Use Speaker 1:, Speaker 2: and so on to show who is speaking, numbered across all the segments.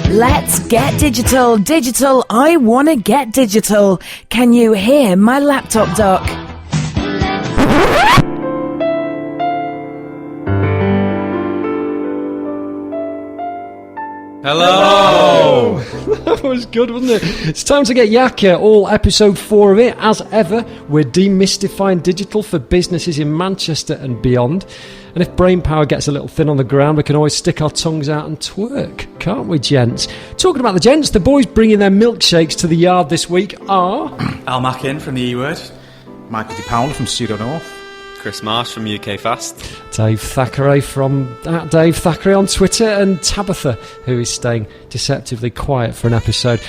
Speaker 1: Let's get digital. Digital, I want to get digital. Can you hear my laptop dock?
Speaker 2: Hello!
Speaker 3: That was good, wasn't it? It's time to get Yakker, all episode 4 of it. As ever, we're demystifying digital for businesses in Manchester and beyond. And if brain power gets a little thin on the ground, we can always stick our tongues out and twerk, can't we, gents? Talking about the gents, the boys bringing their milkshakes to the yard this week are...
Speaker 2: Al Mackin from the E-Word.
Speaker 4: Michael DiPaola from Studio North.
Speaker 5: Chris Marsh from UK Fast.
Speaker 3: Dave Thackeray from Dave Thackeray on Twitter, and Tabitha, who is staying deceptively quiet for an episode.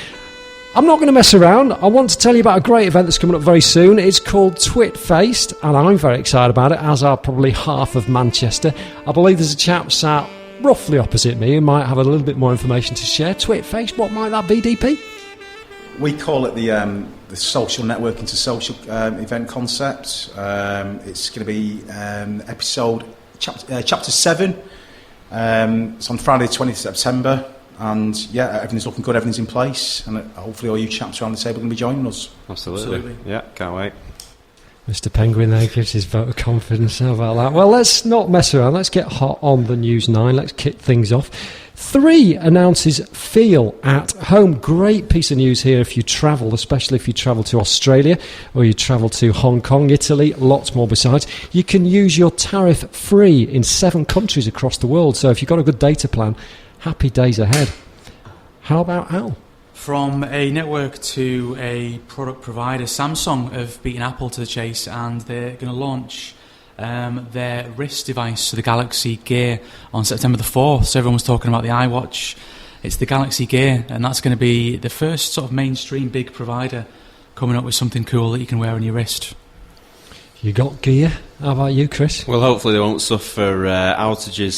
Speaker 3: I'm not going to mess around. I want to tell you about a great event that's coming up very soon. It's called Twit Faced, and I'm very excited about it, as are probably half of Manchester. I believe there's a chap sat roughly opposite me who might have a little bit more information to share. Twit Faced, what might that be, DP?
Speaker 4: We call it the social networking to social event concept. It's going to be episode chapter 7. It's on Friday the 20th of September. And yeah, everything's looking good, everything's in place, and hopefully all you chaps around the table are going to be joining us.
Speaker 5: Absolutely. Yeah, can't wait.
Speaker 3: Mr. Penguin there gives his vote of confidence. How about that? Well, let's not mess around. Let's get hot on the News 9. Let's kick things off. 3 announces Feel at Home. Great piece of news here if you travel, especially if you travel to Australia or you travel to Hong Kong, Italy, lots more besides. You can use your tariff free in 7 countries across the world. So if you've got a good data plan, happy days ahead. How about Al?
Speaker 2: From a network to a product provider, Samsung have beaten Apple to the chase, and they're going to launch their wrist device, so the Galaxy Gear, on September the 4th. So everyone was talking about the iWatch. It's the Galaxy Gear, and that's going to be the first sort of mainstream big provider coming up with something cool that you can wear on your wrist.
Speaker 3: You got gear? How about you, Chris?
Speaker 5: Well, hopefully they won't suffer outages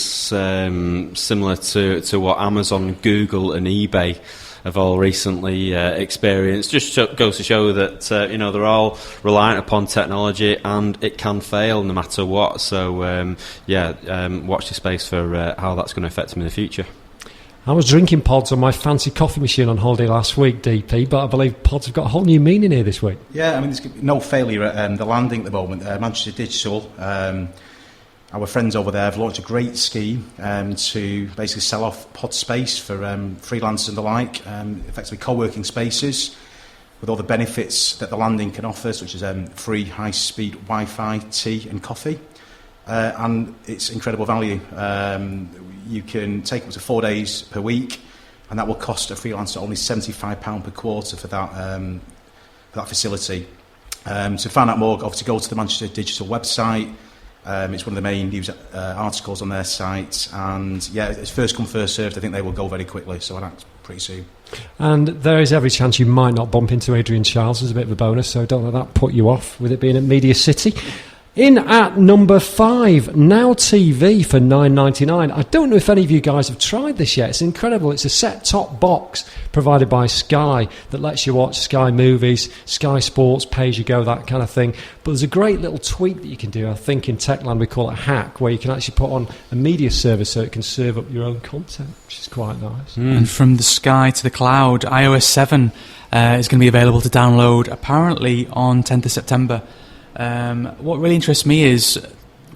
Speaker 5: similar to what Amazon, Google and eBay have all recently experienced. Just goes to show that they're all reliant upon technology, and it can fail no matter what. So watch the space for how that's going to affect them in the future.
Speaker 3: I was drinking pods on my fancy coffee machine on holiday last week, DP, but I believe pods have got a whole new meaning here this week.
Speaker 4: Yeah, I mean, there's no failure at the landing at the moment. Manchester Digital, our friends over there have launched a great scheme to basically sell off pod space for freelancers and the like, effectively co-working spaces with all the benefits that the landing can offer, such as free high-speed Wi-Fi, tea and coffee. And it's incredible value. You can take up to 4 days per week, and that will cost a freelancer only £75 per quarter for that facility. To find out more, obviously go to the Manchester Digital website. It's one of the main news articles on their site, and yeah, it's first come, first served. I think they will go very quickly, so that's pretty soon.
Speaker 3: And there is every chance you might not bump into Adrian Charles as a bit of a bonus, so don't let that put you off with it being at Media City. In at number 5, Now TV for $9.99. I don't know if any of you guys have tried this yet. It's incredible. It's a set-top box provided by Sky that lets you watch Sky Movies, Sky Sports, pay-as-you-go, that kind of thing. But there's a great little tweak that you can do. I think in Techland we call it a hack, where you can actually put on a media service so it can serve up your own content, which is quite nice.
Speaker 2: And from the sky to the cloud, iOS 7 is going to be available to download apparently on 10th of September. What really interests me is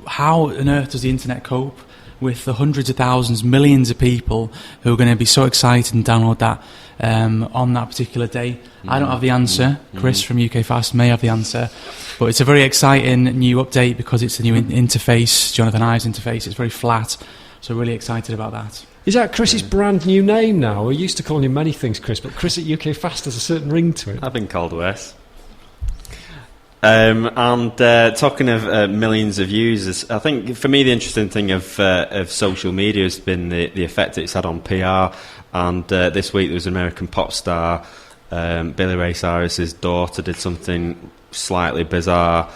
Speaker 2: how on earth does the internet cope with the hundreds of thousands, millions of people who are going to be so excited and download that on that particular day. I don't have the answer. Chris from UK Fast may have the answer, but it's a very exciting new update because it's a new interface, Jonathan Ive's interface. It's very flat, so really excited about that.
Speaker 3: Is that Chris's brand new name now? We're used to calling him many things, Chris, but Chris at UK Fast has a certain ring to it.
Speaker 5: I've been called worse. Talking of millions of users, I think for me the interesting thing of social media has been the effect it's had on PR. And this week there was an American pop star, Billy Ray Cyrus's daughter, did something slightly bizarre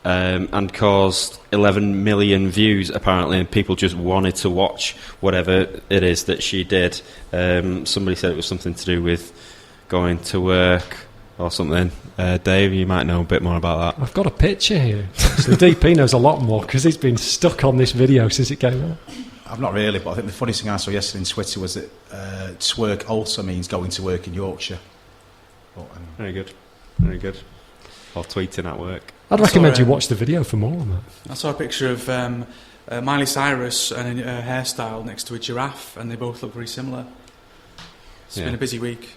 Speaker 5: and caused 11 million views apparently, and people just wanted to watch whatever it is that she did. Somebody said it was something to do with going to work or something. Dave, you might know a bit more about that.
Speaker 3: I've got a picture here. So DP knows a lot more because he's been stuck on this video since it came out.
Speaker 4: I've not really, but I think the funniest thing I saw yesterday on Twitter was that twerk also means going to work in Yorkshire. But,
Speaker 5: Very good. Very good. Or tweeting at work.
Speaker 3: I'd recommend you watch the video for more on that.
Speaker 2: I saw a picture of Miley Cyrus and her hairstyle next to a giraffe, and they both look very similar. It's been a busy week.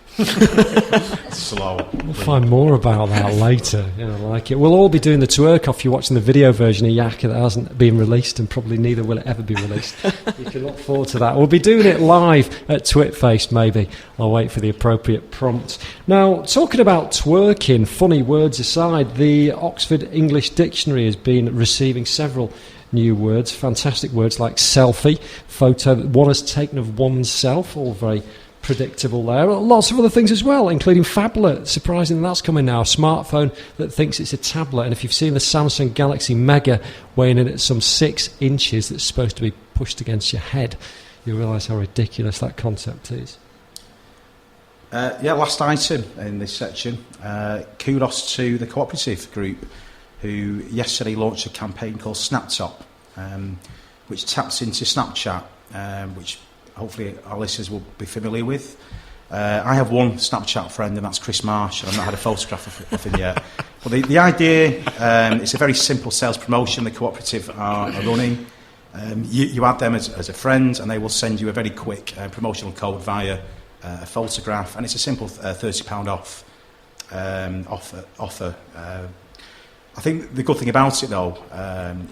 Speaker 4: slow.
Speaker 3: We'll find more about that later. I like it. We'll all be doing the twerk off you watching the video version of Yakker that hasn't been released, and probably neither will it ever be released. You can look forward to that. We'll be doing it live at Twitfaced, maybe. I'll wait for the appropriate prompt. Now, talking about twerking, funny words aside, the Oxford English Dictionary has been receiving several new words, fantastic words like selfie, photo that one has taken of oneself, all very predictable there. Lots of other things as well, including phablet. Surprising that's coming now. A smartphone that thinks it's a tablet. And if you've seen the Samsung Galaxy Mega weighing in at some 6 inches that's supposed to be pushed against your head, you'll realise how ridiculous that concept is.
Speaker 4: Last item in this section. Kudos to the cooperative group who yesterday launched a campaign called SnapTop, which taps into Snapchat, which hopefully our listeners will be familiar with. I have one Snapchat friend, and that's Chris Marsh, and I've not had a photograph of him yet. But the idea, it's a very simple sales promotion the cooperative are running. You add them as a friend, and they will send you a very quick promotional code via a photograph, and it's a simple £30 off offer. I think the good thing about it, though,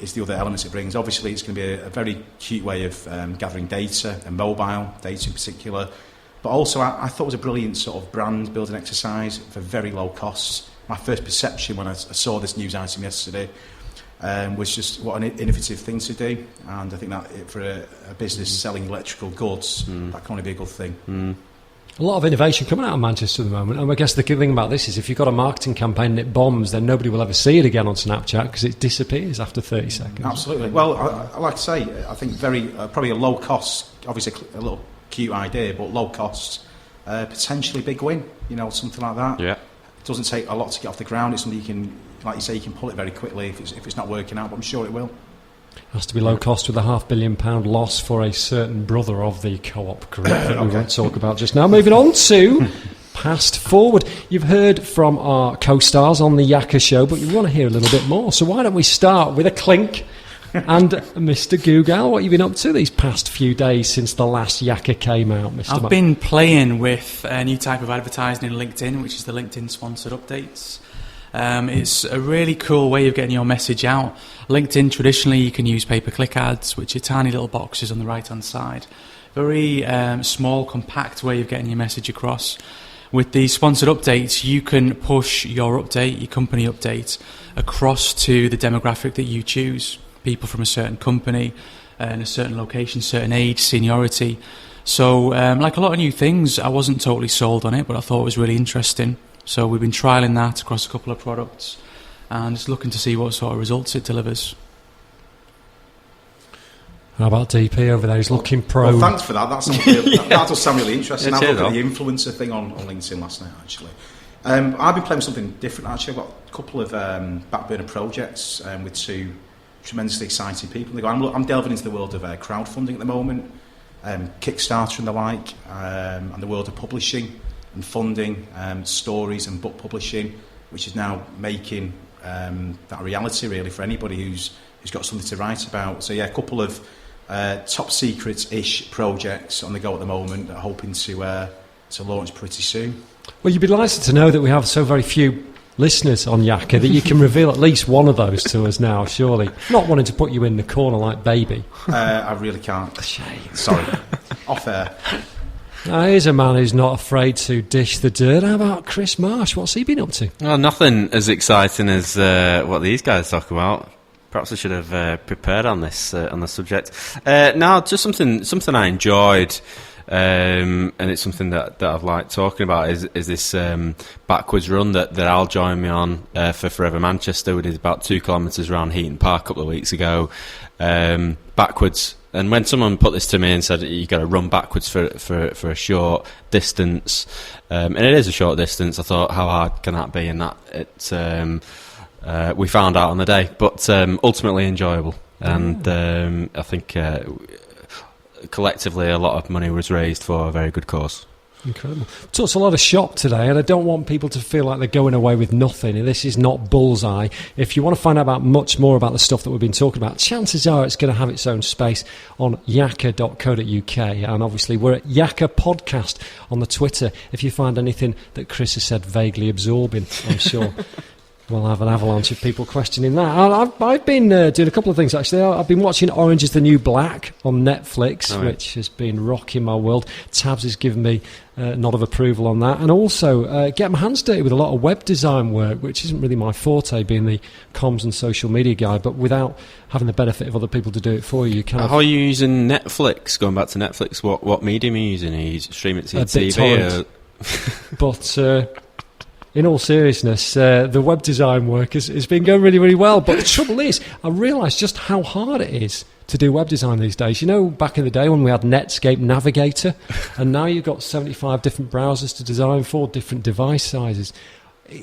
Speaker 4: is the other elements it brings. Obviously, it's going to be a very cute way of gathering data, and mobile data in particular. But also, I thought it was a brilliant sort of brand-building exercise for very low costs. My first perception when I saw this news item yesterday was just what an innovative thing to do. And I think that for a business selling electrical goods, that can only be a good thing.
Speaker 3: A lot of innovation coming out of Manchester at the moment, and I guess the good thing about this is if you've got a marketing campaign and it bombs, then nobody will ever see it again on Snapchat because it disappears after 30 seconds.
Speaker 4: Absolutely. Well, I like to say, I think probably a low cost, obviously a little cute idea, but low cost, potentially big win, something like that. Yeah. It doesn't take a lot to get off the ground. It's something you can, like you say, you can pull it very quickly if it's not working out, but I'm sure it will.
Speaker 3: Has to be low cost with a £500 million loss for a certain brother of the co-op group that we won't talk about just now. Moving on to Past Forward. You've heard from our co-stars on the Yakker show, but you want to hear a little bit more. So why don't we start with a clink and Mr. Google, what have you been up to these past few days since the last Yakker came out, Mr.
Speaker 2: I've been playing with a new type of advertising in LinkedIn, which is the LinkedIn sponsored updates. It's a really cool way of getting your message out. LinkedIn, traditionally, you can use pay-per-click ads, which are tiny little boxes on the right-hand side. Very small, compact way of getting your message across. With the sponsored updates, you can push your update, your company update, across to the demographic that you choose. People from a certain company, in a certain location, certain age, seniority. So, like a lot of new things, I wasn't totally sold on it, but I thought it was really interesting. So we've been trialling that across a couple of products and just looking to see what sort of results it delivers.
Speaker 3: How about DP over there? He's looking pro.
Speaker 4: Well, thanks for that. That does sound really interesting. I looked at the influencer thing on LinkedIn last night, actually. I've been playing with something different, actually. I've got a couple of back burner projects with two tremendously exciting people. I'm delving into the world of crowdfunding at the moment, Kickstarter and the like, and the world of publishing and funding stories and book publishing, which is now making that a reality really for anybody who's got something to write about. So yeah, a couple of top secret-ish projects on the go at the moment, hoping to launch pretty soon.
Speaker 3: Well, you'd be delighted to know that we have so very few listeners on Yakker that you can reveal at least one of those to us now, surely. Not wanting to put you in the corner like baby.
Speaker 4: I really can't.
Speaker 3: Shame.
Speaker 4: Sorry. Off air.
Speaker 3: Now, here's a man who's not afraid to dish the dirt. How about Chris Marsh? What's he been up to?
Speaker 5: Well, nothing as exciting as what these guys talk about. Perhaps I should have prepared on this on the subject. Now, just something I enjoyed, and it's something that I've liked talking about is this backwards run that Al joined me on for Forever Manchester. We did about 2 kilometres around Heaton Park a couple of weeks ago, backwards. And when someone put this to me and said you got to run backwards for a short distance, and it is a short distance, I thought, how hard can that be? And we found out on the day, but ultimately enjoyable. And I think collectively a lot of money was raised for a very good cause.
Speaker 3: Incredible. Talked a lot of shop today, and I don't want people to feel like they're going away with nothing. And this is not bullseye. If you want to find out about much more about the stuff that we've been talking about, chances are it's going to have its own space on yakker.co.uk. And obviously, we're at Yakker Podcast on the Twitter. If you find anything that Chris has said vaguely absorbing, I'm sure we'll have an avalanche of people questioning that. I've been doing a couple of things, actually. I've been watching Orange is the New Black on Netflix, which has been rocking my world. Tabs has given me a nod of approval on that. And also get my hands dirty with a lot of web design work, which isn't really my forte, being the comms and social media guy, but without having the benefit of other people to do it for you.
Speaker 5: How are you using Netflix? Going back to Netflix, what medium are you using? Are you streaming it to your TV?
Speaker 3: But in all seriousness, the web design work has been going really, really well. But the trouble is, I realised just how hard it is to do web design these days. You know, back in the day when we had Netscape Navigator, and now you've got 75 different browsers to design for, different device sizes.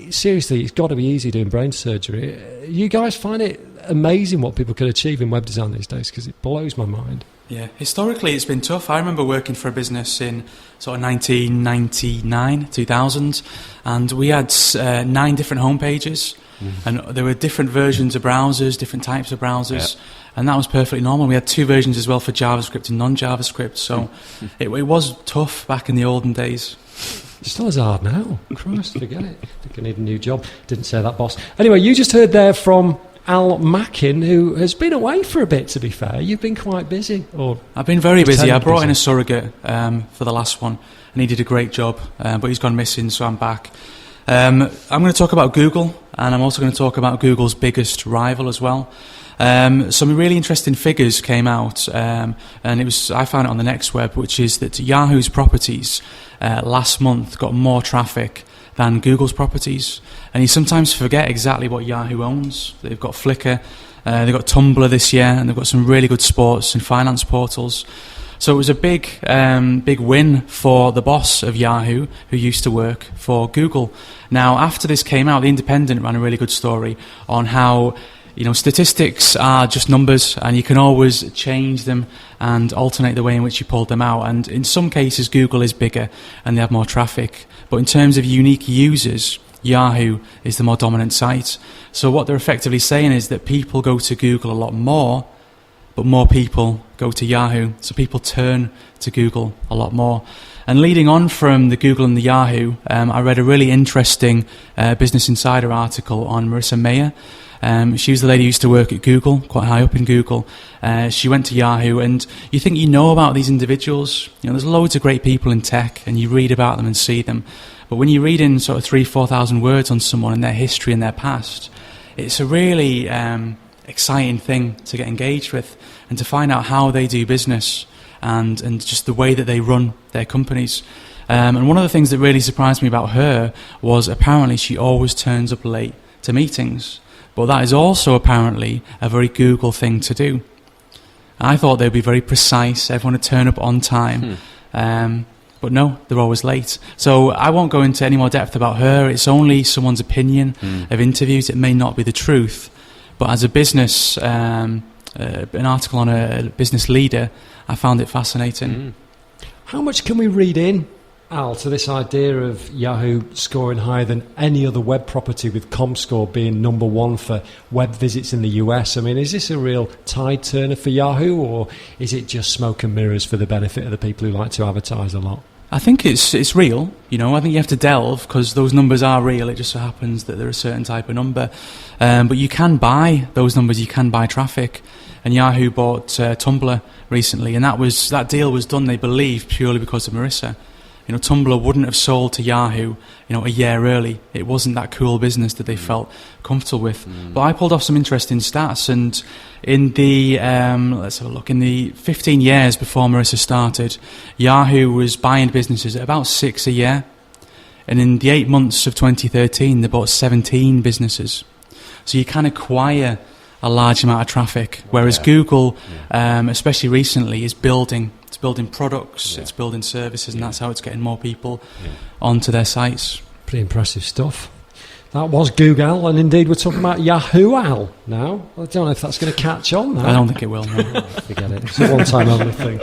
Speaker 3: Seriously, it's got to be easy doing brain surgery. You guys find it amazing what people can achieve in web design these days, because it blows my mind.
Speaker 2: Yeah, historically it's been tough. I remember working for a business in sort of 1999, 2000, and we had 9 different homepages, and there were different versions of browsers, different types of browsers, and that was perfectly normal. We had 2 versions as well for JavaScript and non-JavaScript, so it was tough back in the olden days.
Speaker 3: It's not as hard now. Christ, forget it. I think I need a new job. Didn't say that, boss. Anyway, you just heard there from Al Mackin, who has been away for a bit, to be fair. You've been quite busy.
Speaker 2: I've been very busy. I brought in a surrogate for the last one, and he did a great job, but he's gone missing, so I'm back. I'm going to talk about Google, and I'm also going to talk about Google's biggest rival as well. Some really interesting figures came out, and I found it on the Next Web, which is that Yahoo's properties last month got more traffic than Google's properties. And you sometimes forget exactly what Yahoo owns. They've got Flickr, they've got Tumblr this year, and they've got some really good sports and finance portals. So it was a big win for the boss of Yahoo, who used to work for Google. Now, after this came out, The Independent ran a really good story on how, statistics are just numbers, and you can always change them and alternate the way in which you pulled them out. And in some cases, Google is bigger and they have more traffic. But in terms of unique users, Yahoo is the more dominant site. So what they're effectively saying is that people go to Google a lot more, but more people go to Yahoo. So people turn to Google a lot more. And leading on from the Google and the Yahoo, I read a really interesting Business Insider article on Marissa Mayer. She was the lady who used to work at Google, quite high up in Google. She went to Yahoo, and you think you know about these individuals. There's loads of great people in tech, and you read about them and see them. But when you read in sort of 3,000-4,000 words on someone and their history and their past, it's a really exciting thing to get engaged with and to find out how they do business and just the way that they run their companies. And one of the things that really surprised me about her was apparently she always turns up late to meetings. But that is also apparently a very Google thing to do. I thought they'd be very precise, everyone would turn up on time. But no, they're always late. So I won't go into any more depth about her. It's only someone's opinion of interviews. It may not be the truth. But as a business, an article on a business leader, I found it fascinating.
Speaker 3: How much can we read in, Al, to this idea of Yahoo scoring higher than any other web property, with ComScore being number 1 for web visits in the US? I mean, is this a real tide turner for Yahoo, or is it just smoke and mirrors for the benefit of the people who like to advertise a lot?
Speaker 2: I think it's real. I think you have to delve, because those numbers are real. It just so happens that they're a certain type of number. But you can buy those numbers, you can buy traffic. And Yahoo bought Tumblr recently, and that deal was done, they believe, purely because of Marissa. Tumblr wouldn't have sold to Yahoo, a year early. It wasn't that cool business that they felt comfortable with. But I pulled off some interesting stats, and in the let's have a look. In the 15 years before Marissa started, Yahoo was buying businesses at about 6 a year, and in the 8 months of 2013, they bought 17 businesses. So you can acquire a large amount of traffic, whereas Google, especially recently, is building. It's building products, it's building services, and that's how it's getting more people onto their sites.
Speaker 3: Pretty impressive stuff. That was Google, and indeed we're talking about Yahoo Al now. I don't know if that's going to catch on now.
Speaker 2: I don't think it will, no.
Speaker 3: Forget it. It's a one-time only thing.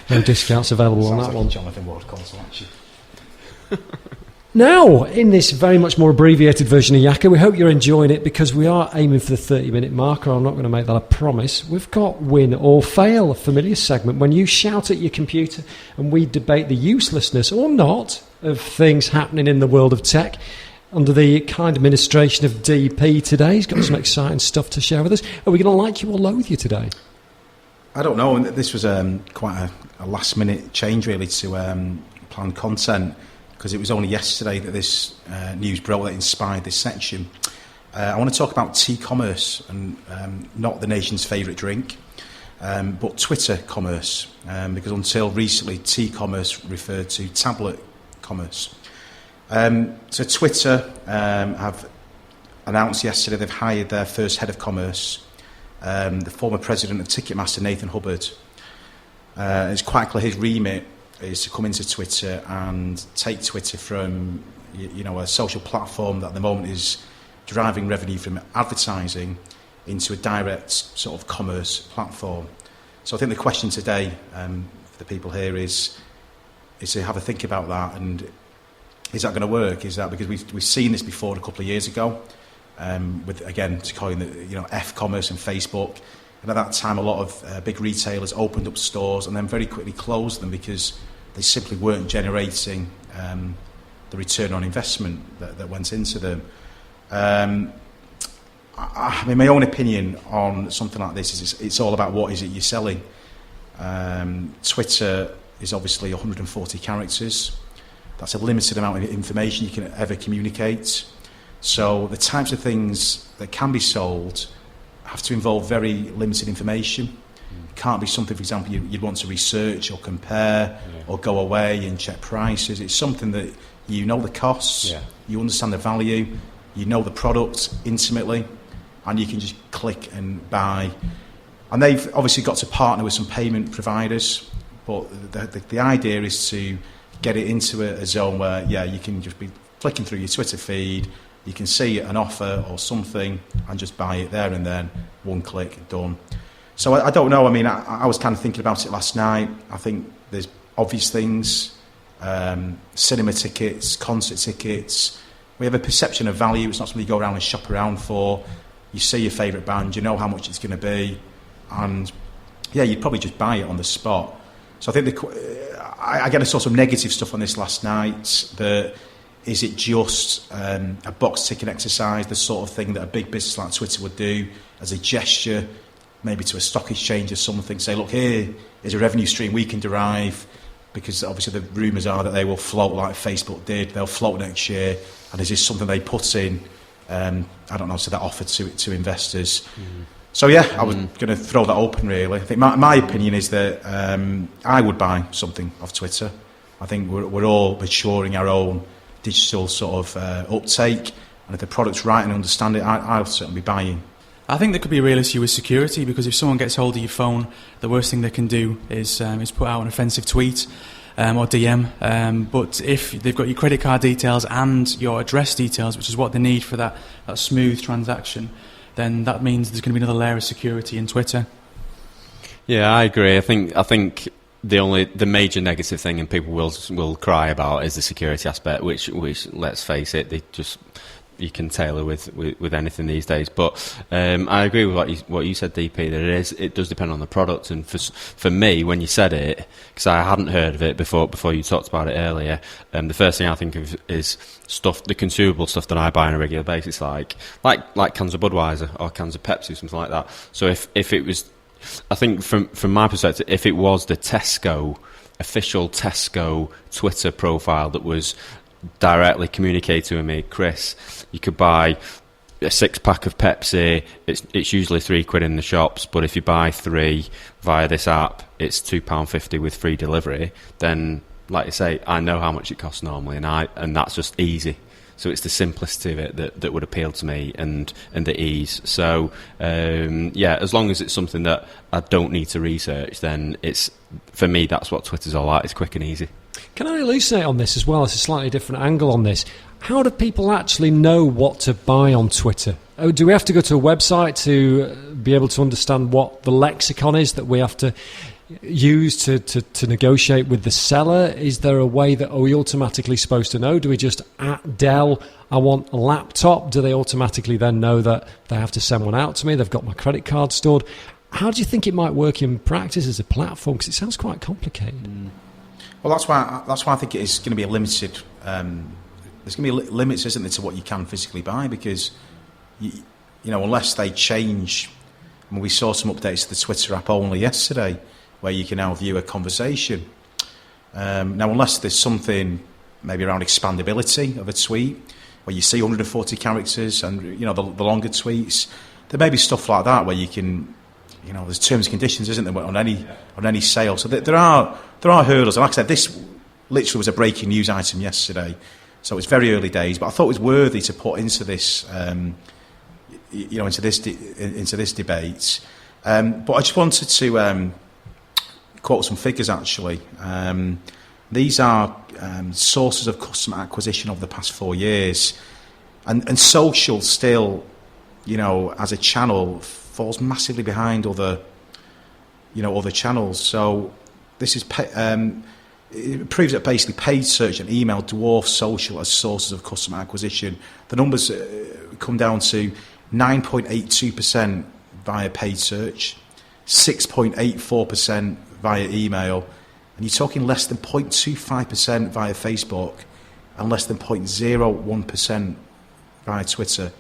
Speaker 3: No discounts available on
Speaker 4: Sounds
Speaker 3: that
Speaker 4: like
Speaker 3: one.
Speaker 4: a Jonathan Ward console, actually.
Speaker 3: Now, in this very much more abbreviated version of Yakker, we hope you're enjoying it because we are aiming for the 30-minute marker. I'm not going to make that a promise. We've got Win or Fail, a familiar segment when you shout at your computer and we debate the uselessness or not of things happening in the world of tech. Under the kind administration of DP today, he's got some exciting stuff to share with us. Are we going to like you or loathe you today?
Speaker 4: I don't know. This was quite a last-minute change, really, to planned content, because it was only yesterday that this news broke that inspired this section. I want to talk about T-commerce, and not the nation's favourite drink, but Twitter commerce, because until recently, T-commerce referred to tablet commerce. So Twitter have announced yesterday they've hired their first head of commerce, the former president of Ticketmaster, Nathan Hubbard. It's quite clear his remit is to come into Twitter and take Twitter from a social platform that at the moment is driving revenue from advertising into a direct sort of commerce platform. So I think the question today for the people here is to have a think about that, and is that going to work? Is that because we've seen this before a couple of years ago with, again, to coin the F-commerce and Facebook, and at that time a lot of big retailers opened up stores and then very quickly closed them because they simply weren't generating the return on investment that went into them. I mean, my own opinion on something like this is it's all about what is it you're selling. Twitter is obviously 140 characters. That's a limited amount of information you can ever communicate. So the types of things that can be sold have to involve very limited information. It can't be something, for example, you'd want to research or compare or go away and check prices. It's something that you know the costs, you understand the value, you know the product intimately, and you can just click and buy. And they've obviously got to partner with some payment providers, but the idea is to get it into a zone where, you can just be flicking through your Twitter feed, you can see an offer or something and just buy it there and then, one click, done. So I don't know. I mean, I was kind of thinking about it last night. I think there's obvious things, cinema tickets, concert tickets. We have a perception of value. It's not something you go around and shop around for. You see your favourite band, you know how much it's going to be, and you'd probably just buy it on the spot. So I think I saw some negative stuff on this last night. Is it just a box ticking exercise, the sort of thing that a big business like Twitter would do as a gesture, maybe to a stock exchange or something, say, look, here is a revenue stream we can derive, because obviously the rumours are that they will float like Facebook did, they'll float next year, and is this something they put in, I don't know, so that offer to investors. So I was going to throw that open, really. I think my opinion is that I would buy something off Twitter. I think we're all maturing our own digital sort of uptake, and if the product's right and understand it, I'll certainly be buying.
Speaker 2: I think there could be a real issue with security, because if someone gets hold of your phone, the worst thing they can do is put out an offensive tweet or DM. But if they've got your credit card details and your address details, which is what they need for that smooth transaction, then that means there's going to be another layer of security in Twitter.
Speaker 5: Yeah, I agree. I think the major negative thing, and people will cry about, is the security aspect, which let's face it, you can tailor with anything these days. But I agree with what you said, DP, that it does depend on the product. And for me, when you said it, because I hadn't heard of it before you talked about it earlier, the first thing I think of is the consumable stuff that I buy on a regular basis, like cans of Budweiser or cans of Pepsi, something like that. So if it was, I think from my perspective, if it was the official Tesco Twitter profile that was directly communicating with me, Chris, you could buy a 6-pack of Pepsi, it's usually £3 in the shops, but if you buy 3 via this app, it's £2.50 with free delivery, then, like I say, I know how much it costs normally, and that's just easy. So it's the simplicity of it that would appeal to me, and the ease. So as long as it's something that I don't need to research, then for me, that's what Twitter's all about. It's quick and easy.
Speaker 3: Can I elucidate on this as well? It's a slightly different angle on this. How do people actually know what to buy on Twitter? Do we have to go to a website to be able to understand what the lexicon is that we have to use to negotiate with the seller? Is there a way that, are we automatically supposed to know? Do we just at Dell, I want a laptop? Do they automatically then know that they have to send one out to me? They've got my credit card stored. How do you think it might work in practice as a platform? Because it sounds quite complicated.
Speaker 4: Well, that's why I think it is going to be a limited. There's going to be limits, isn't there, to what you can physically buy, because you know, unless they change. I mean, we saw some updates to the Twitter app only yesterday, where you can now view a conversation. Now, unless there's something maybe around expandability of a tweet, where you see 140 characters and, you know, the longer tweets, there may be stuff like that where you can, you know, there's terms and conditions, isn't there, on any sale. So there are hurdles. And like I said, this literally was a breaking news item yesterday, so it's very early days. But I thought it was worthy to put into this, you know, into this debate. But I just wanted to quote some figures, actually. These are sources of customer acquisition over the past 4 years. And social still, you know, as a channel, falls massively behind other channels. So this is it proves that basically paid search and email dwarf social as sources of customer acquisition. The numbers come down to 9.82% via paid search, 6.84% via email, and you're talking less than 0.25% via Facebook and less than 0.01% via Twitter.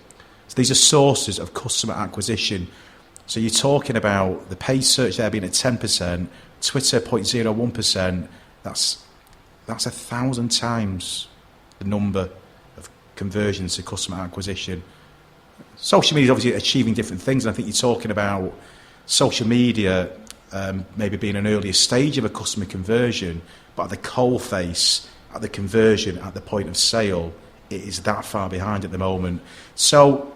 Speaker 4: So these are sources of customer acquisition. So you're talking about the paid search there being at 10%, Twitter 0.01%. That's 1,000 times the number of conversions to customer acquisition. Social media is obviously achieving different things, and I think you're talking about social media maybe being an earlier stage of a customer conversion, but at the coalface, at the conversion, at the point of sale, it is that far behind at the moment. So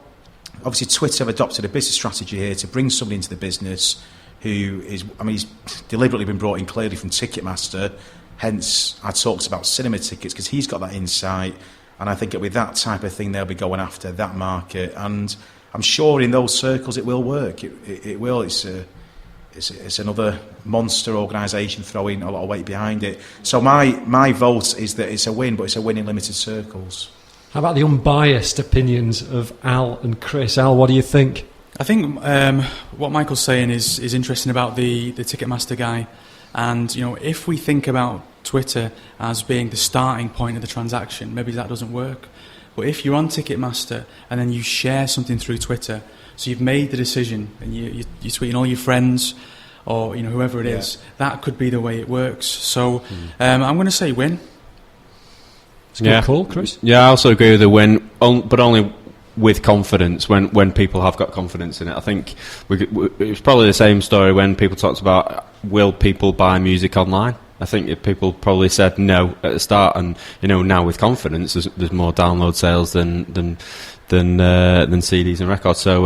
Speaker 4: obviously Twitter have adopted a business strategy here to bring somebody into the business who is, I mean, he's deliberately been brought in clearly from Ticketmaster, hence I talked about cinema tickets, because he's got that insight, and I think with that type of thing they'll be going after that market, and I'm sure in those circles it will work. It will. It's another monster organisation throwing a lot of weight behind it. So my vote is that it's a win, but it's a win in limited circles.
Speaker 3: How about the unbiased opinions of Al and Chris? Al, what do you think?
Speaker 2: I think what Michael's saying is interesting about the Ticketmaster guy. And, you know, if we think about Twitter as being the starting point of the transaction, maybe that doesn't work. But if you're on Ticketmaster and then you share something through Twitter, so you've made the decision and you're tweeting all your friends or, you know, whoever it is, that could be the way it works. So I'm going to say win.
Speaker 3: It's a good call, Chris.
Speaker 5: Yeah, I also agree with the win, but only with confidence, when people have got confidence in it. I think it's probably the same story when people talked about, will people buy music online? I think if people probably said no at the start, and, you know, now with confidence, there's more download sales than CDs and records. So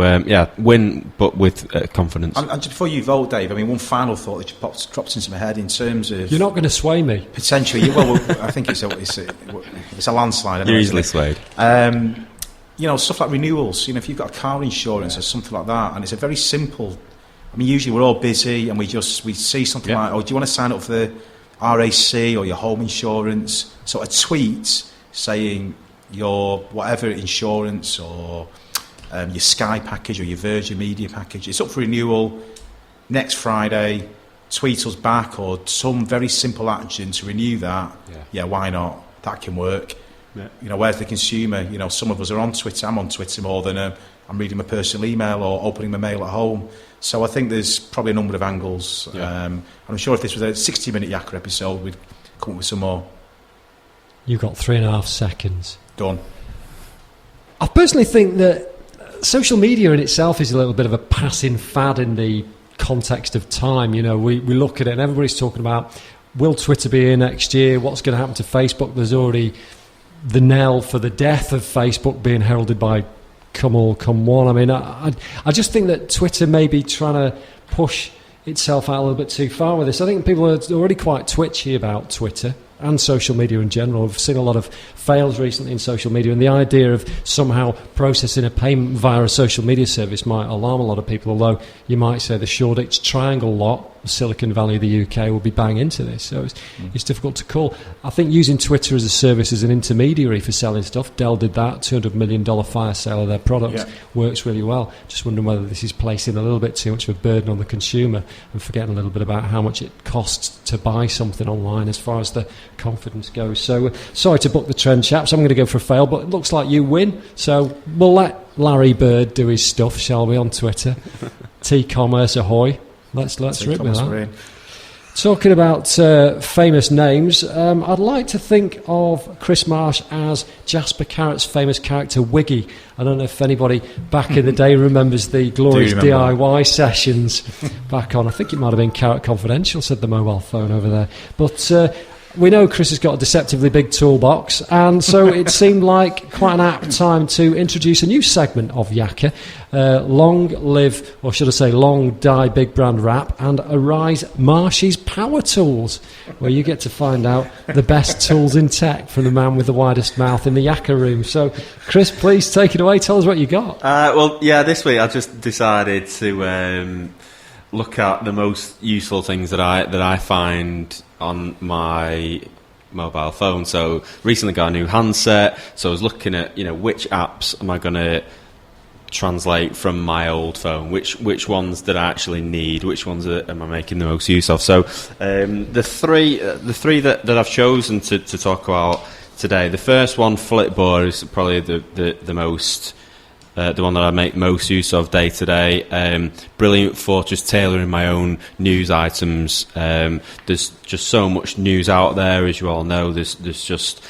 Speaker 5: win, but with confidence. And
Speaker 4: just before you vote, Dave, I mean, one final thought that just drops into my head in terms of,
Speaker 3: you're not going to sway me.
Speaker 4: Potentially, well, I think it's a landslide. Anyway,
Speaker 5: you're easily swayed.
Speaker 4: You know, stuff like renewals. You know, if you've got a car insurance or something like that, and it's a very simple. I mean, usually we're all busy and we see something like, oh, do you want to sign up for the RAC or your home insurance? So a tweet saying your whatever insurance or your Sky package or your Virgin Media package, it's up for renewal next Friday. Tweet us back or some very simple action to renew that. Yeah, why not? That can work. Yeah. You know, where's the consumer? You know, some of us are on Twitter. I'm on Twitter more than I'm reading my personal email or opening my mail at home. So I think there's probably a number of angles. I'm sure if this was a 60-minute Yakker episode, we'd come up with some more.
Speaker 3: You've got 3.5 seconds.
Speaker 4: Done.
Speaker 3: I personally think that social media in itself is a little bit of a passing fad in the context of time. You know, we look at it and everybody's talking about, will Twitter be here next year? What's going to happen to Facebook? There's already the knell for the death of Facebook being heralded by come all, come one. I mean, I just think that Twitter may be trying to push itself out a little bit too far with this. I think people are already quite twitchy about Twitter and social media in general. I've seen a lot of fails recently in social media, and the idea of somehow processing a payment via a social media service might alarm a lot of people, although you might say the Shoreditch Triangle lot Silicon Valley of the UK will be bang into this. So it's difficult to call. I think using Twitter as a service as an intermediary for selling stuff, Dell did that, $200 million fire sale of their product, works really well. Just wondering whether this is placing a little bit too much of a burden on the consumer and forgetting a little bit about how much it costs to buy something online as far as the confidence goes. So sorry to buck the trend, chaps. I'm going to go for a fail, but it looks like you win. So we'll let Larry Bird do his stuff, shall we, on Twitter? T-commerce ahoy. Let's rip with that. Talking about famous names, I'd like to think of Chris Marsh as Jasper Carrot's famous character Wiggy. I don't know if anybody back in the day remembers the glorious DIY sessions back on. I think it might have been Carrot Confidential, said the mobile phone over there. But we know Chris has got a deceptively big toolbox, and so it seemed like quite an apt time to introduce a new segment of Yakker. Long live, or should I say long die big brand rap, and arise Marshy's Power Tools, where you get to find out the best tools in tech from the man with the widest mouth in the Yakker room. So Chris, please take it away, tell us what you got.
Speaker 5: This week I just decided to look at the most useful things that I find on my mobile phone. So recently got a new handset, so I was looking at which apps am I going to translate from my old phone, which ones did I actually need, which ones am I making the most use of. So the three that I've chosen to talk about today, the first one, Flipboard, is probably the most the one that I make most use of day to day. Brilliant for just tailoring my own news items. There's just so much news out there, as you all know. There's just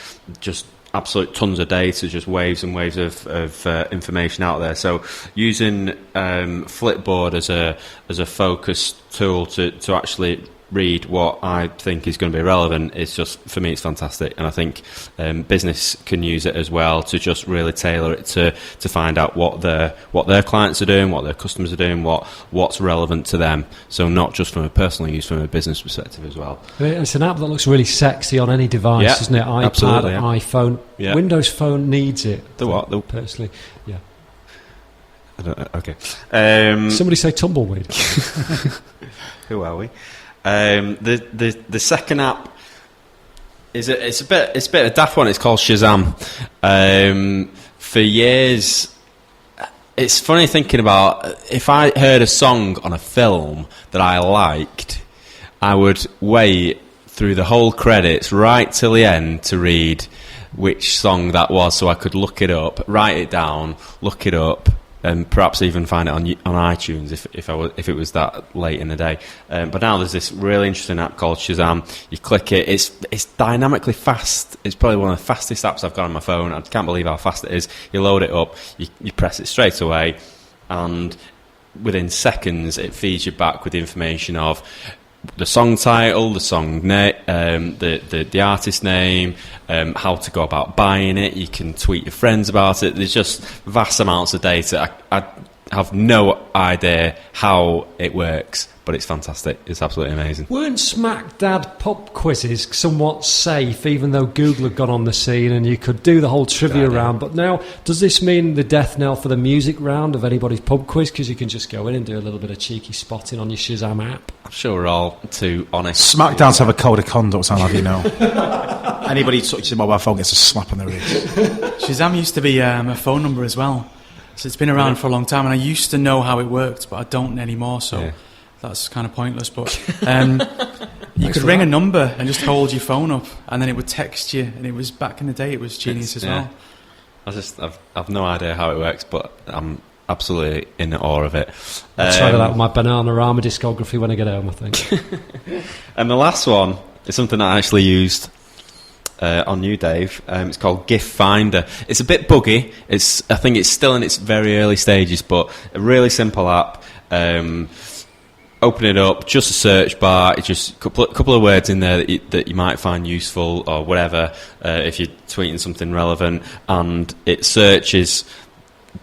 Speaker 5: absolute tons of data, just waves and waves of information out there. So using Flipboard as a focus tool to actually read what I think is going to be relevant, it's just, for me, it's fantastic. And I think business can use it as well to just really tailor it to find out what their clients are doing, what their customers are doing, what's relevant to them. So not just from a personal use, from a business perspective as well.
Speaker 3: It's an app that looks really sexy on any device, isn't it? iPad, absolutely, iPhone. Yeah. Windows Phone needs it. Personally, yeah.
Speaker 5: I don't know. Okay.
Speaker 3: Somebody say tumbleweed.
Speaker 5: Who are we? The second app is it's a bit of a daft one. It's called Shazam. For years, it's funny thinking about if I heard a song on a film that I liked, I would wait through the whole credits right till the end to read which song that was, so I could look it up, write it down, look it up, and perhaps even find it on iTunes if it was that late in the day. But now there's this really interesting app called Shazam. You click it, it's dynamically fast. It's probably one of the fastest apps I've got on my phone. I can't believe how fast it is. You load it up, you press it straight away, and within seconds it feeds you back with the information of the song title, the song name, the artist name, how to go about buying it. You can tweet your friends about it. There's just vast amounts of data. I have no idea how it works, but it's fantastic. It's absolutely amazing.
Speaker 3: Weren't Smack Dad pub quizzes somewhat safe, even though Google had gone on the scene and you could do the whole trivia round? But now, does this mean the death knell for the music round of anybody's pub quiz? Because you can just go in and do a little bit of cheeky spotting on your Shazam app.
Speaker 5: I'm sure we're all too honest.
Speaker 4: Smackdowns have a code of conduct, I'll have you know. Anybody who touches a mobile phone gets a slap on the wrist.
Speaker 2: Shazam used to be a phone number as well. So it's been around for a long time, and I used to know how it worked, but I don't anymore, so that's kind of pointless. But you could ring a number and just hold your phone up, and then it would text you, and it was, back in the day, it was genius as well.
Speaker 5: I've no idea how it works, but I'm absolutely in awe of it.
Speaker 3: I'll try that out with my Bananarama discography when I get home, I think.
Speaker 5: And the last one is something I actually used on you, Dave. It's called GIF Finder. It's a bit buggy. I think it's still in its very early stages, but a really simple app. Open it up, just a search bar. It's just a couple of words in there that you might find useful or whatever, if you're tweeting something relevant, and it searches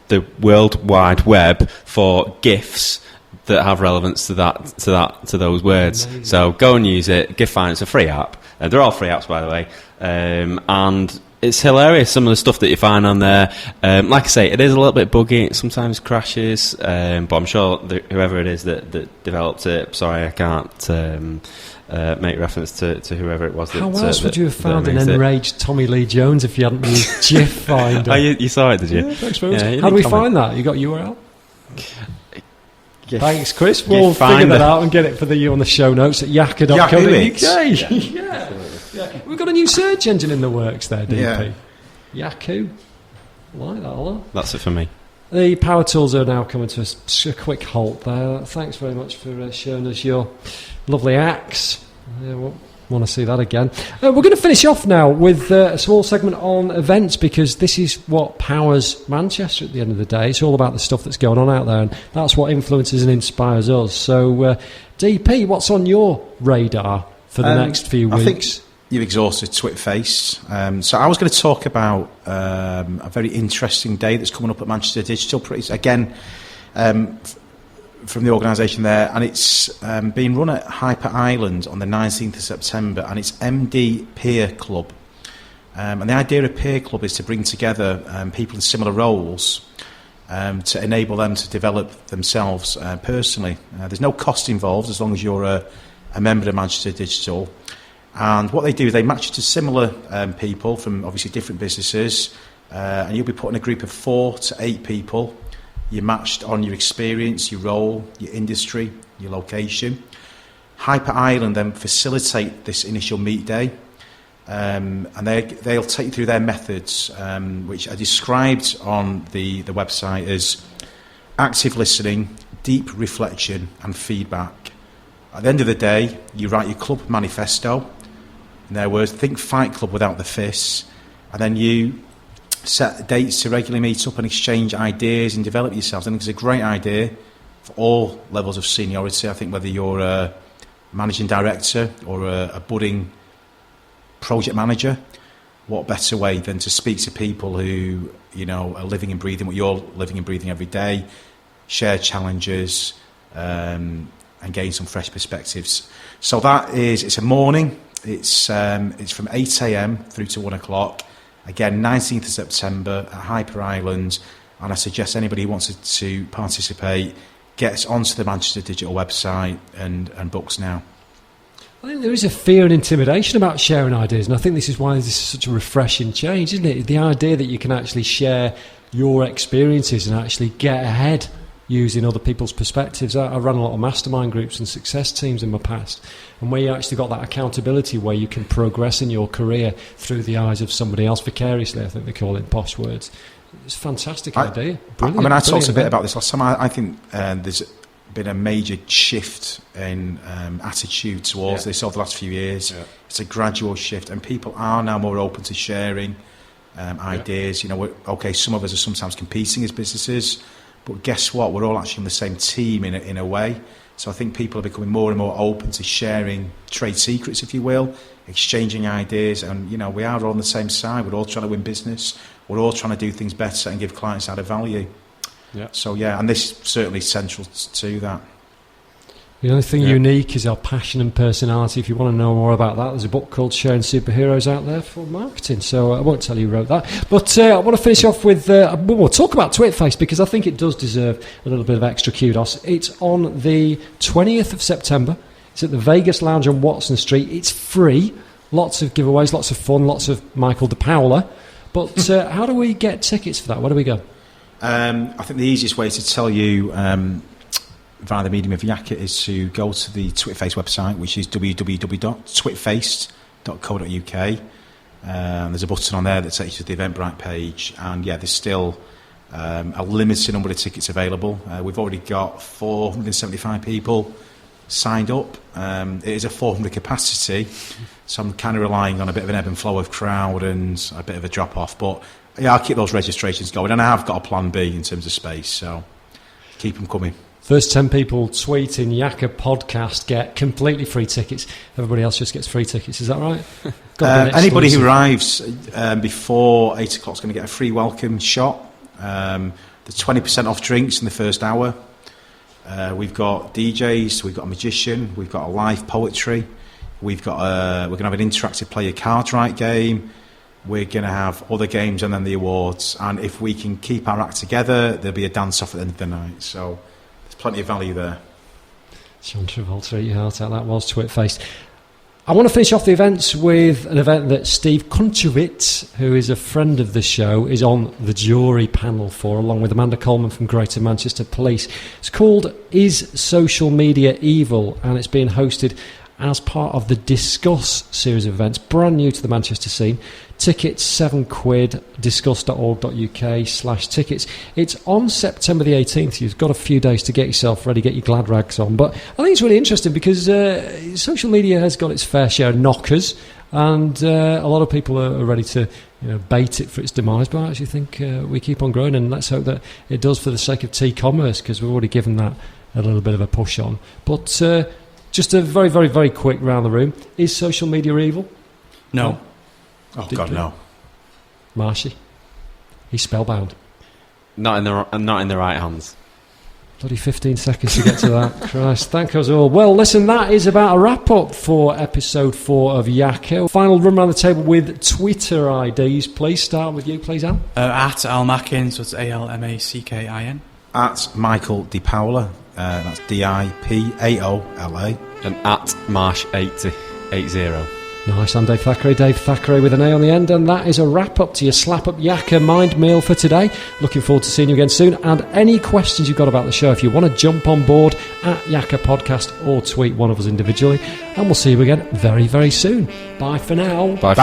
Speaker 5: the World Wide Web for GIFs that have relevance to those words. Amazing. So go and use it. GIF Finder, it's a free app. They're all free apps, by the way, and It's hilarious, some of the stuff that you find on there. Like I say, it is a little bit buggy, it sometimes crashes, but I'm sure whoever it is that developed it, sorry, I can't make reference to whoever it was.
Speaker 3: How else would you have found an enraged Tommy Lee Jones if you hadn't used GIF Finder?
Speaker 5: Oh, you saw it, did you?
Speaker 3: Yeah, thanks very much. How do we find that? You got URL? Thanks, Chris. We'll figure that out and get it for you on the show notes at yakker.co.uk. Yeah. We've got a new search engine in the works there, DP. Yaku. Like that a lot.
Speaker 5: That's it for me.
Speaker 3: The power tools are now coming to a quick halt there. Thanks very much for showing us your lovely axe. Want to see that again. We're going to finish off now with a small segment on events, because this is what powers Manchester at the end of the day. It's all about the stuff that's going on out there, and that's what influences and inspires us. So, DP, what's on your radar for the next few weeks?
Speaker 4: I think you've exhausted Twitface. So I was going to talk about a very interesting day that's coming up at Manchester Digital. Again, from the organisation there, and it's being run at Hyper Island on the 19th of September, and it's MD Peer Club. And the idea of Peer Club is to bring together people in similar roles to enable them to develop themselves personally. There's no cost involved as long as you're a member of Manchester Digital. And what they do is they match you to similar people from obviously different businesses, and you'll be put in a group of 4 to 8 people. You're matched on your experience, your role, your industry, your location. Hyper Island then facilitate this initial meet day, and they'll take you through their methods, which are described on the website as active listening, deep reflection and feedback. At the end of the day, you write your club manifesto. In their words, think Fight Club without the fists, and then you set dates to regularly meet up and exchange ideas and develop yourselves. I think it's a great idea for all levels of seniority. I think whether you're a managing director or a budding project manager, what better way than to speak to people who, you know, are living and breathing what you're living and breathing every day, share challenges, and gain some fresh perspectives. So it's a morning. It's from 8 a.m. through to 1 o'clock. Again, 19th of September at Hyper Island, and I suggest anybody who wants to participate gets onto the Manchester Digital website and books now.
Speaker 3: I think there is a fear and intimidation about sharing ideas, and I think this is why this is such a refreshing change, isn't it? The idea that you can actually share your experiences and actually get ahead using other people's perspectives. I ran a lot of mastermind groups and success teams in my past, and where you actually got that accountability where you can progress in your career through the eyes of somebody else vicariously, I think they call it in posh words. It's a fantastic idea. Brilliant.
Speaker 4: I talked a bit about this last time. I think there's been a major shift in attitude towards this over the last few years. Yeah. It's a gradual shift, and people are now more open to sharing ideas. You know, some of us are sometimes competing as businesses, but guess what? We're all actually on the same team in a way. So I think people are becoming more and more open to sharing trade secrets, if you will, exchanging ideas, and you know, we are all on the same side. We're all trying to win business. We're all trying to do things better and give clients added value. Yeah. So and this is certainly central to that.
Speaker 3: The only thing unique is our passion and personality. If you want to know more about that, there's a book called Sharing Superheroes out there for marketing. So I won't tell you who wrote that. But I want to finish off with, we'll talk about Twitface, because I think it does deserve a little bit of extra kudos. It's on the 20th of September. It's at the Vegas Lounge on Watson Street. It's free. Lots of giveaways, lots of fun, lots of Michael DiPaola. But how do we get tickets for that? Where do we go?
Speaker 4: I think the easiest way to tell you via the medium of Yakker is to go to the Twitface website, which is www.twitfaced.co.uk. There's a button on there that takes you to the Eventbrite page, and there's still a limited number of tickets available. We've already got 475 people signed up. It is a 400 capacity, so I'm kind of relying on a bit of an ebb and flow of crowd and a bit of a drop off, but I'll keep those registrations going, and I have got a plan B in terms of space, so keep them coming.
Speaker 3: First 10 people tweeting Yakker podcast get completely free tickets. Everybody else just gets free tickets. Is that right?
Speaker 4: Anybody who arrives before 8 o'clock is going to get a free welcome shot. There's 20% off drinks in the first hour. We've got DJs, we've got a magician, we've got a live poetry, we're going to have an interactive play your cards right game. we're going to have other games and then the awards. And if we can keep our act together, there'll be a dance-off at the end of the night. So there's plenty of value there.
Speaker 3: John Travolta, eat your heart out. That was twit-faced. I want to finish off the events with an event that Steve Kunchowitz, who is a friend of the show, is on the jury panel for, along with Amanda Coleman from Greater Manchester Police. It's called Is Social Media Evil? And it's being hosted as part of the Discuss series of events, brand new to the Manchester scene. Tickets £7, discuss.org.uk/tickets. It's on September the 18th. You've got a few days to get yourself ready, get your glad rags on. But I think it's really interesting because social media has got its fair share of knockers, and a lot of people are ready to bait it for its demise. But I actually think we keep on growing, and let's hope that it does for the sake of T-commerce, because we've already given that a little bit of a push on. But just a very, very, very quick round the room. Is social media evil?
Speaker 2: No.
Speaker 4: Oh, God, no.
Speaker 3: Marshy? He's spellbound.
Speaker 5: Not in the right hands.
Speaker 3: Bloody 15 seconds to get to that. Christ, thank us all. Well, listen, that is about a wrap-up for episode 4 of Yakker. Final run around the table with Twitter IDs. Please start with you, please, Al.
Speaker 2: At Al Mackin, so it's ALMACKIN.
Speaker 4: At Michael DiPaola, that's DIPAOLA.
Speaker 5: And at Marsh 80.
Speaker 3: Nice, I'm Dave Thackeray. Dave Thackeray with an A on the end. And that is a wrap-up to your slap-up Yakker mind meal for today. Looking forward to seeing you again soon. And any questions you've got about the show, if you want to jump on board at Yakker Podcast or tweet one of us individually. And we'll see you again very, very soon. Bye for now.
Speaker 5: Bye.